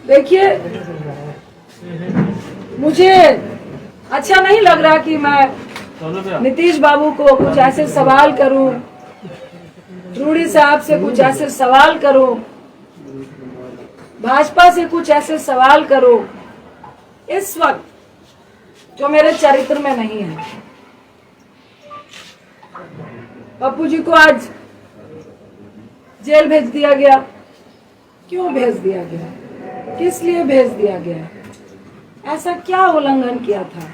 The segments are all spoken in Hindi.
देखिए, मुझे अच्छा नहीं लग रहा कि मैं नीतीश बाबू को कुछ ऐसे सवाल करूं, रूडी साहब से कुछ ऐसे सवाल करूं, भाजपा से कुछ ऐसे सवाल करूं इस वक्त जो मेरे चरित्र में नहीं है। पप्पू जी को आज जेल भेज दिया गया। क्यों भेज दिया गया? किस लिए भेज दिया गया? ऐसा क्या उल्लंघन किया था?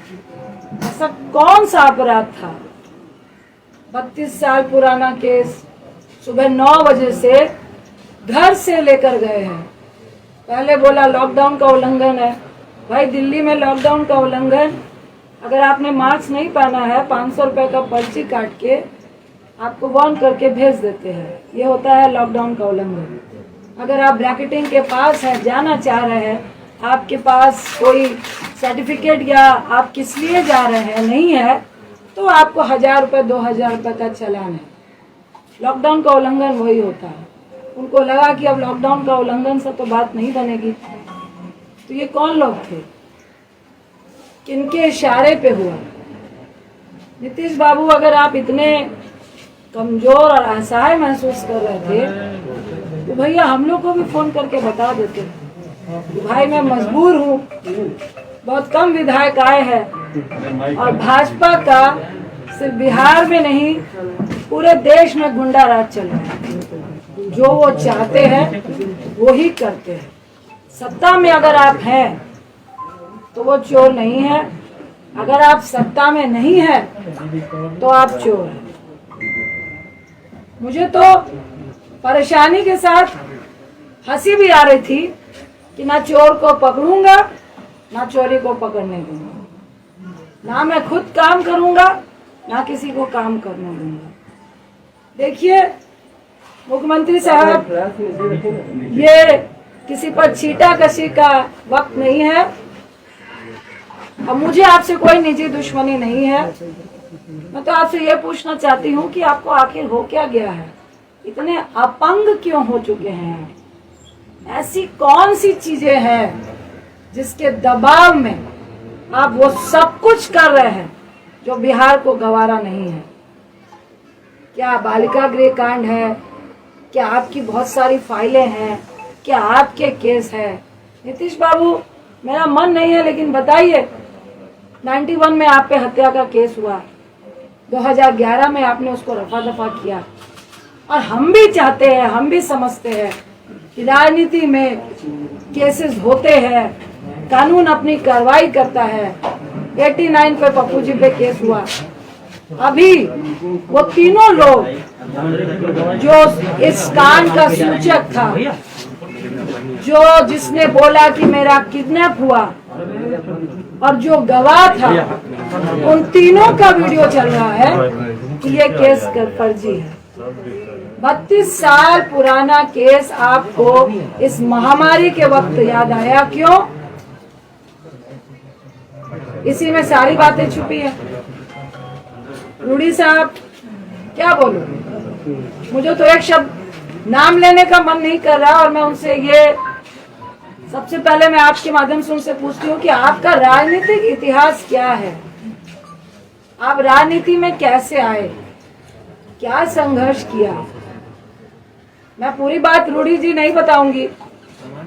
ऐसा कौन सा अपराध था? 32 साल पुराना केस, सुबह 9 बजे से घर से लेकर गए हैं। पहले बोला लॉकडाउन का उल्लंघन है। भाई, दिल्ली में लॉकडाउन का उल्लंघन, अगर आपने मास्क नहीं पहना है 500 रुपए का पर्ची काट के आपको वार्न करके भेज देते हैं। ये होता है लॉकडाउन का उल्लंघन। अगर आप ब्रैकेटिंग के पास है, जाना चाह रहे हैं, आपके पास कोई सर्टिफिकेट या आप किस लिए जा रहे हैं नहीं है, तो आपको 1000 रुपये 2000 रुपये का चालान है। लॉकडाउन का उल्लंघन वही होता है। उनको लगा कि अब लॉकडाउन का उल्लंघन से तो बात नहीं बनेगी। तो ये कौन लोग थे? किनके इशारे पे हुआ? नीतीश बाबू, अगर आप इतने कमजोर और असहाय महसूस कर रहे थे तो भैया हम लोग को भी फोन करके बता देते कि भाई मैं मजबूर हूँ, बहुत कम विधायक आए हैं और भाजपा का सिर्फ बिहार में नहीं पूरे देश में गुंडा राज चल रहा है। जो वो चाहते हैं वो ही करते हैं। सत्ता में अगर आप हैं तो वो चोर नहीं है, अगर आप सत्ता में नहीं है तो आप चोर हैं। मुझे तो परेशानी के साथ हंसी भी आ रही थी कि ना चोर को पकड़ूंगा ना चोरी को पकड़ने दूंगा, ना मैं खुद काम करूंगा ना किसी को काम करने दूंगा। देखिए मुख्यमंत्री साहब, ये किसी पर छीटाकशी का वक्त नहीं है। अब मुझे आपसे कोई निजी दुश्मनी नहीं है। मैं तो आपसे ये पूछना चाहती हूँ कि आपको आखिर हो क्या गया है? इतने अपंग क्यों हो चुके हैं? ऐसी कौन सी चीजें हैं जिसके दबाव में आप वो सब कुछ कर रहे हैं जो बिहार को गवारा नहीं है? क्या बालिका गृह कांड है? क्या आपकी बहुत सारी फाइलें हैं? क्या आपके केस है? नीतीश बाबू, मेरा मन नहीं है लेकिन बताइए, 91 में आप पे हत्या का केस हुआ, 2011 में आपने उसको रफा दफा किया। और हम भी चाहते हैं, हम भी समझते हैं कि राजनीति में केसेस होते हैं, कानून अपनी कार्रवाई करता है। 89 पे पप्पू जी पे केस हुआ। अभी वो तीनों लोग जो इस कांड का सूचक था, जो जिसने बोला कि मेरा किडनैप हुआ और जो गवाह था, उन तीनों का वीडियो चल रहा है कि ये केस फर्जी है। 32 साल पुराना केस आपको इस महामारी के वक्त याद आया, क्यों? इसी में सारी बातें छुपी है। रूडी साहब, क्या बोलूं? मुझे तो एक शब्द नाम लेने का मन नहीं कर रहा। और मैं उनसे ये सबसे पहले मैं आपके माध्यम से उनसे पूछती हूँ कि आपका राजनीतिक इतिहास क्या है? आप राजनीति में कैसे आए? क्या संघर्ष किया? मैं पूरी बात रूडी जी नहीं बताऊंगी।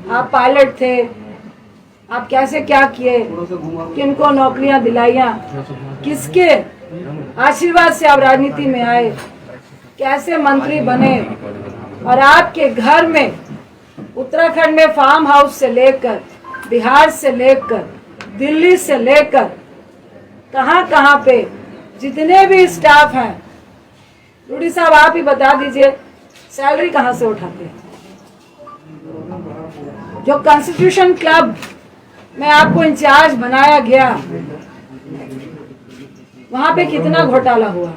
आप पायलट थे, आप कैसे क्या किए, किनको नौकरियां दिलाइया, किसके आशीर्वाद से आप राजनीति में आए, कैसे मंत्री बने, और आपके घर में उत्तराखंड में फार्म हाउस से लेकर, बिहार से लेकर, दिल्ली से लेकर कहां पे जितने भी स्टाफ हैं, रूडी साहब आप ही बता दीजिए, सैलरी कहां से उठाते हैं? जो कॉन्स्टिट्यूशन क्लब में आपको इंचार्ज बनाया गया, वहां पे कितना घोटाला हुआ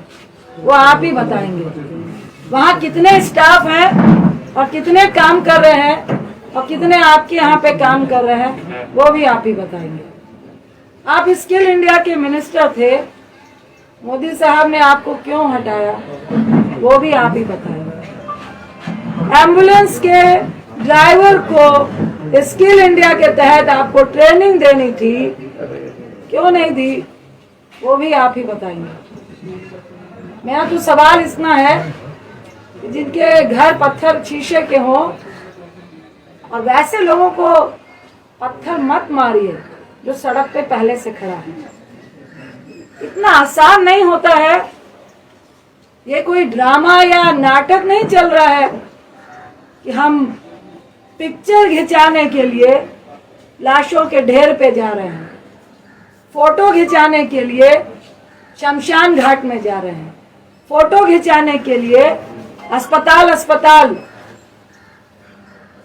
वो आप ही बताएंगे। वहां कितने स्टाफ हैं और कितने काम कर रहे हैं और कितने आपके यहाँ पे काम कर रहे हैं वो भी आप ही बताएंगे। आप स्किल इंडिया के मिनिस्टर थे, मोदी साहब ने आपको क्यों हटाया वो भी आप ही बताएंगे। एम्बुलेंस के ड्राइवर को स्किल इंडिया के तहत आपको ट्रेनिंग देनी थी, क्यों नहीं दी, वो भी आप ही बताएंगे। मेरा तो सवाल इतना है कि जिनके घर पत्थर शीशे के हों, और वैसे लोगों को पत्थर मत मारिए जो सड़क पे पहले से खड़ा है। इतना आसान नहीं होता है। ये कोई ड्रामा या नाटक नहीं चल रहा है कि हम पिक्चर खिंचाने के लिए लाशों के ढेर पे जा रहे हैं, फोटो खिंचाने के लिए शमशान घाट में जा रहे हैं, फोटो खिंचाने के लिए अस्पताल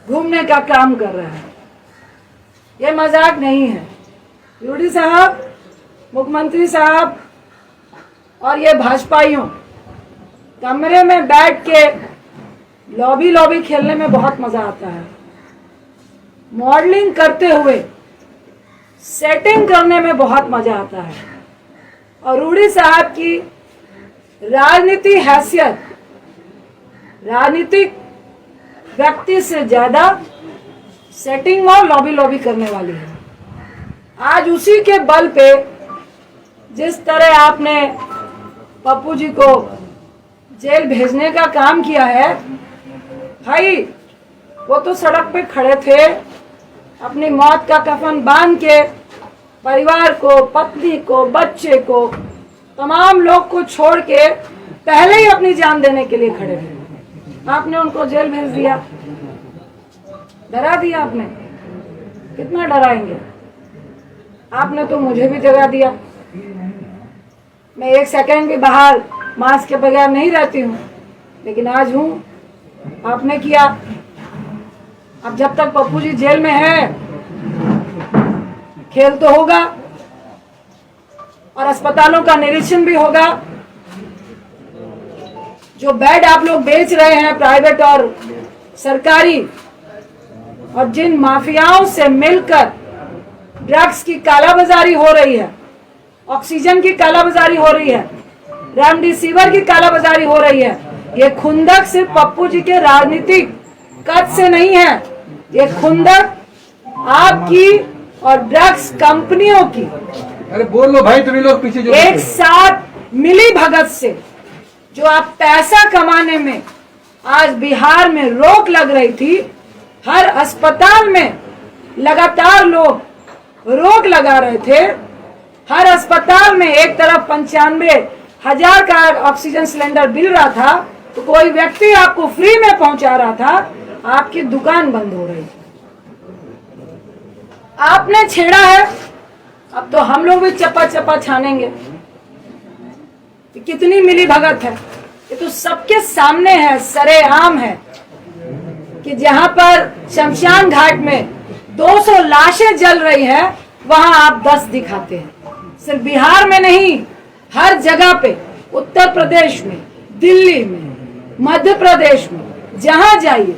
घूमने का काम कर रहे हैं। ये मजाक नहीं है। यूडी साहब, मुख्यमंत्री साहब और ये भाजपाइयों कमरे में बैठ के लॉबी खेलने में बहुत मजा आता है। मॉडलिंग करते हुए सेटिंग करने में बहुत मजा आता है। और रूडी साहब की राजनीति हैसियत राजनीतिक व्यक्ति से ज्यादा सेटिंग और लॉबी करने वाली है। आज उसी के बल पे जिस तरह आपने पप्पू जी को जेल भेजने का काम किया है, भाई वो तो सड़क पे खड़े थे, अपनी मौत का कफन बांध के परिवार को, पत्नी को, बच्चे को, तमाम लोग को छोड़ के पहले ही अपनी जान देने के लिए खड़े थे। आपने उनको जेल भेज दिया, डरा दिया आपने। कितना डराएंगे? आपने तो मुझे भी जगा दिया। मैं एक सेकंड भी बाहर मास्क के बगैर नहीं रहती हूँ, लेकिन आज हूँ। आपने किया। अब जब तक पप्पू जी जेल में है, खेल तो होगा और अस्पतालों का निरीक्षण भी होगा। जो बेड आप लोग बेच रहे हैं प्राइवेट और सरकारी, और जिन माफियाओं से मिलकर ड्रग्स की कालाबाजारी हो रही है, ऑक्सीजन की कालाबाजारी हो रही है, रेमडेसिविर की कालाबाजारी हो रही है, ये खुंदक सिर्फ पप्पू जी के राजनीतिक कद से नहीं है। ये खुंदक आपकी और ड्रग्स कंपनियों की, अरे बोल लो भाई, तुम लोग पीछे जो एक साथ मिली भगत से जो आप पैसा कमाने में आज बिहार में रोक लग रही थी। हर अस्पताल में लगातार लोग रोक लगा रहे थे। हर अस्पताल में एक तरफ 95,000 का ऑक्सीजन सिलेंडर मिल रहा था, तो कोई व्यक्ति आपको फ्री में पहुंचा रहा था, आपकी दुकान बंद हो रही थी। आपने छेड़ा है, अब तो हम लोग भी चप्पा छानेंगे। कितनी मिली भगत है, ये तो सबके सामने है, सरेआम है कि जहां पर शमशान घाट में 200 लाशें जल रही है, वहां आप 10 दिखाते हैं। सिर्फ बिहार में नहीं, हर जगह पे, उत्तर प्रदेश में, दिल्ली में, मध्य प्रदेश में, जहां जाइए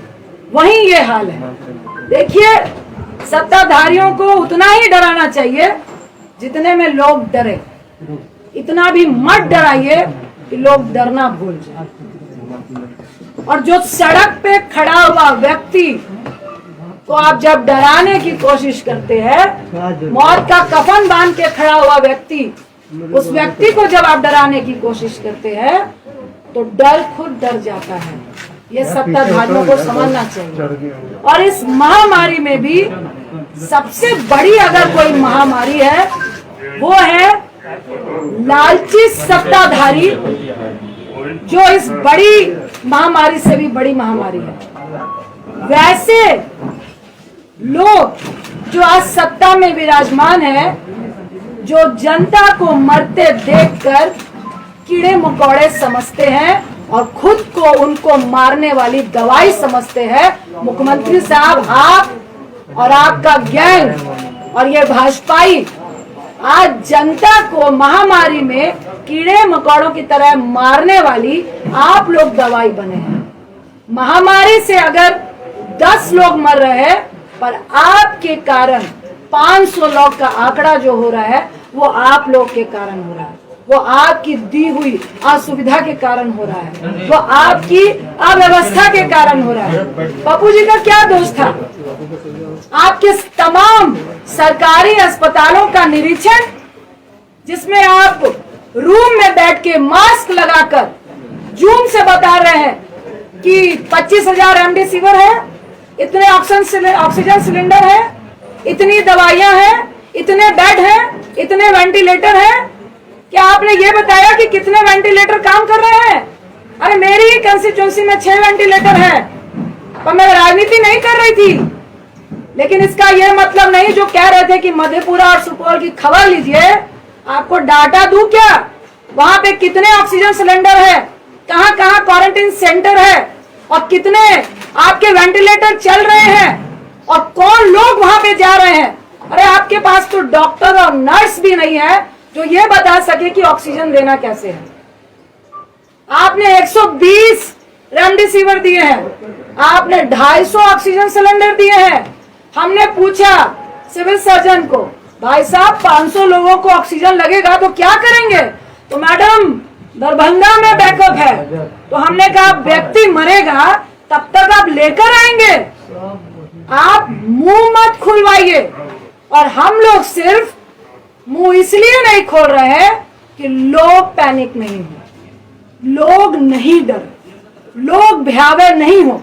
वहीं ये हाल है। देखिए, सत्ताधारियों को उतना ही डराना चाहिए जितने में लोग डरे। इतना भी मत डराइए कि लोग डरना भूल जाए। और जो सड़क पे खड़ा हुआ व्यक्ति को आप जब डराने की कोशिश करते हैं, मौत का कफन बांध के खड़ा हुआ व्यक्ति, उस व्यक्ति को जब आप डराने की कोशिश करते हैं, तो डर खुद डर जाता है। ये सत्ताधारियों को समझना चाहिए। और इस महामारी में भी सबसे बड़ी अगर कोई महामारी है, वो है लालची सत्ताधारी, जो इस बड़ी महामारी से भी बड़ी महामारी है। वैसे लोग जो आज सत्ता में विराजमान है, जो जनता को मरते देखकर कीड़े मकोड़े समझते हैं और खुद को उनको मारने वाली दवाई समझते हैं। मुख्यमंत्री साहब, आप और आपका गैंग और ये भाजपाई आज जनता को महामारी में कीड़े मकोड़ों की तरह मारने वाली आप लोग दवाई बने हैं। महामारी से अगर 10 लोग मर रहे हैं, पर आपके कारण 500 लोग का आंकड़ा जो हो रहा है, वो आप लोग के कारण हो रहा है। वो आपकी दी हुई असुविधा के कारण हो रहा है, वो आपकी अव्यवस्था के कारण हो रहा है। पप्पू जी का क्या दोष था? आपके तमाम सरकारी अस्पतालों का निरीक्षण, जिसमें आप रूम में बैठ के मास्क लगाकर जूम से बता रहे हैं कि 25,000 रेमडेसिविर है, इतने ऑक्सीजन सिलेंडर है, इतनी दवाइयां हैं, इतने बेड हैं, इतने वेंटिलेटर हैं। क्या आपने ये बताया कि कितने वेंटिलेटर काम कर रहे हैं? अरे मेरी ही कंस्टिट्यूंसी में 6 वेंटिलेटर है, पर मैं राजनीति नहीं कर रही थी। लेकिन इसका यह मतलब नहीं, जो कह रहे थे कि मधेपुरा और सुपौल की खबर लीजिए, आपको डाटा दूं क्या? वहां पे कितने ऑक्सीजन सिलेंडर है, कहां कहां क्वारंटाइन सेंटर है, और कितने आपके वेंटिलेटर चल रहे हैं, और कौन लोग वहां पे जा रहे हैं। अरे आपके पास तो डॉक्टर और नर्स भी नहीं है जो ये बता सके कि ऑक्सीजन देना कैसे है। आपने 120 रेमडेसिविर दिए हैं, आपने 250 ऑक्सीजन सिलेंडर दिए हैं। हमने पूछा सिविल सर्जन को, भाई साहब 500 लोगों को ऑक्सीजन लगेगा तो क्या करेंगे? तो मैडम दरभंगा में बैकअप है। तो हमने कहा व्यक्ति मरेगा तब तक आप लेकर आएंगे, आप मुंह मत खुलवाइए। और हम लोग सिर्फ मुंह इसलिए नहीं खोल रहे हैं कि लोग पैनिक नहीं हो, लोग नहीं डरे, लोग भयावह नहीं हो।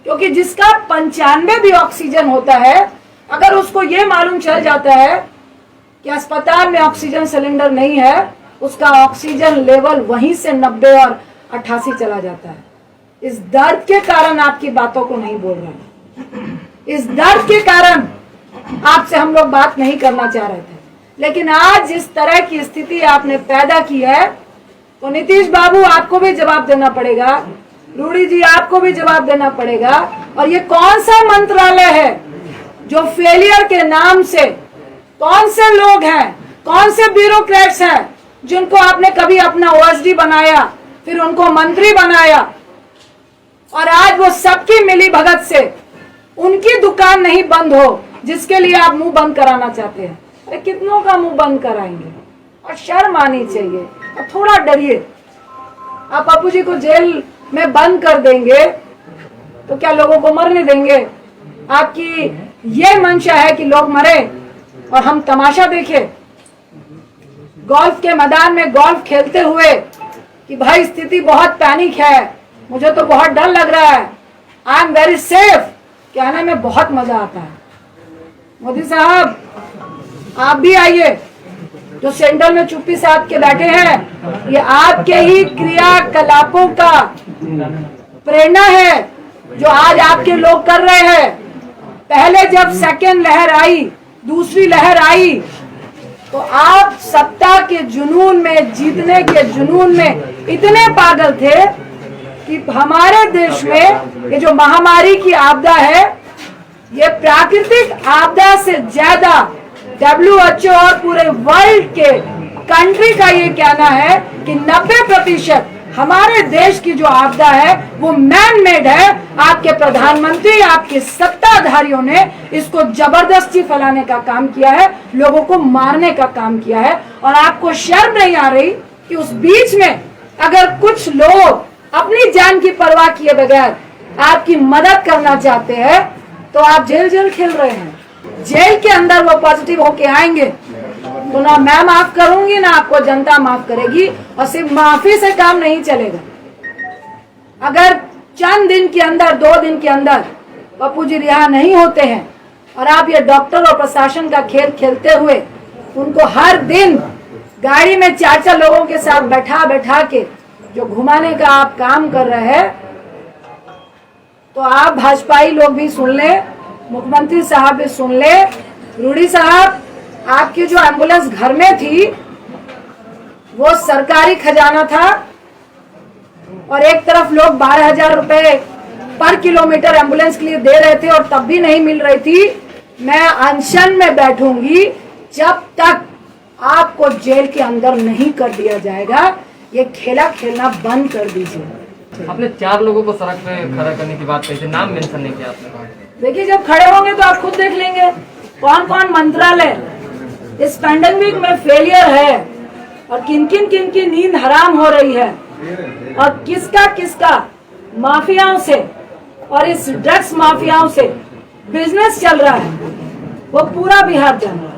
क्योंकि जिसका 95 भी ऑक्सीजन होता है, अगर उसको ये मालूम चल जाता है कि अस्पताल में ऑक्सीजन सिलेंडर नहीं है, उसका ऑक्सीजन लेवल वहीं से 90 और 88 चला जाता है। इस दर्द के कारण आपकी बातों को नहीं बोल रहे, इस दर्द के कारण आपसे हम लोग बात नहीं करना चाह रहे थे। लेकिन आज जिस तरह की स्थिति आपने पैदा की है, तो नीतीश बाबू आपको भी जवाब देना पड़ेगा, रूडी जी आपको भी जवाब देना पड़ेगा। और ये कौन सा मंत्रालय है जो फेलियर के नाम से, कौन से लोग हैं, कौन से ब्यूरोक्रेट्स हैं जिनको आपने कभी अपना ओएसडी बनाया, फिर उनको मंत्री बनाया, और आज वो सबकी मिली भगत से उनकी दुकान नहीं बंद हो जिसके लिए आप मुंह बंद कराना चाहते हैं। अरे कितनों का मुंह बंद कराएंगे? और शर्म आनी चाहिए, और थोड़ा डरिए। आप पप्पू जी को जेल में बंद कर देंगे तो क्या लोगों को मरने देंगे? आपकी ये मंशा है कि लोग मरे और हम तमाशा देखें? गोल्फ के मैदान में गोल्फ खेलते हुए कि भाई स्थिति बहुत पैनिक है, मुझे तो बहुत डर लग रहा है, आई एम वेरी सेफ, कहने में बहुत मजा आता है। मोदी साहब आप भी आइए, जो सेंट्रल में चुप्पी साध के बैठे हैं, ये आपके ही क्रियाकलापों का प्रेरणा है जो आज आपके लोग कर रहे हैं। पहले जब सेकेंड लहर आई, दूसरी लहर आई, तो आप सत्ता के जुनून में, जीतने के जुनून में इतने पागल थे कि हमारे देश में ये जो महामारी की आपदा है, ये प्राकृतिक आपदा से ज्यादा WHO और पूरे वर्ल्ड के कंट्री का ये कहना है कि 90% हमारे देश की जो आपदा है वो मैन मेड है। आपके प्रधानमंत्री, आपके सत्ताधारियों ने इसको जबरदस्ती फैलाने का काम किया है, लोगों को मारने का काम किया है। और आपको शर्म नहीं आ रही कि उस बीच में अगर कुछ लोग अपनी जान की परवाह किए बगैर आपकी मदद करना चाहते हैं तो आप जेल जेल खेल रहे हैं। जेल के अंदर वो पॉजिटिव होके आएंगे तो ना मैं माफ करूंगी, ना आपको जनता माफ करेगी। और सिर्फ माफी से काम नहीं चलेगा। अगर चंद दिन के अंदर, 2 दिन के अंदर पप्पू जी रिहा नहीं होते हैं और आप ये डॉक्टर और प्रशासन का खेल खेलते हुए उनको हर दिन गाड़ी में 4-4 लोगों के साथ बैठा बैठा के जो घुमाने का आप काम कर रहे हैं, तो आप भाजपाई लोग भी सुन ले, मुख्यमंत्री साहब भी सुन ले। रूडी साहब, आपकी जो एम्बुलेंस घर में थी वो सरकारी खजाना था, और एक तरफ लोग 12,000 रुपए पर किलोमीटर एम्बुलेंस के लिए दे रहे थे और तब भी नहीं मिल रही थी। मैं अनशन में बैठूंगी जब तक आपको जेल के अंदर नहीं कर दिया जाएगा। ये खेला खेलना बंद कर दीजिए। आपने 4 लोगों को सड़क पे खड़ा करने की बात कही थी, नाम मेंशन नहीं किया आपने। देखिए, जब खड़े होंगे तो आप खुद देख लेंगे कौन कौन मंत्रालय इस पैंडेमिक में फेलियर है और किन किन नींद हराम हो रही है और किसका किसका माफियाओं से और इस ड्रग्स माफियाओं से बिजनेस चल रहा है, वो पूरा बिहार जान रहा है।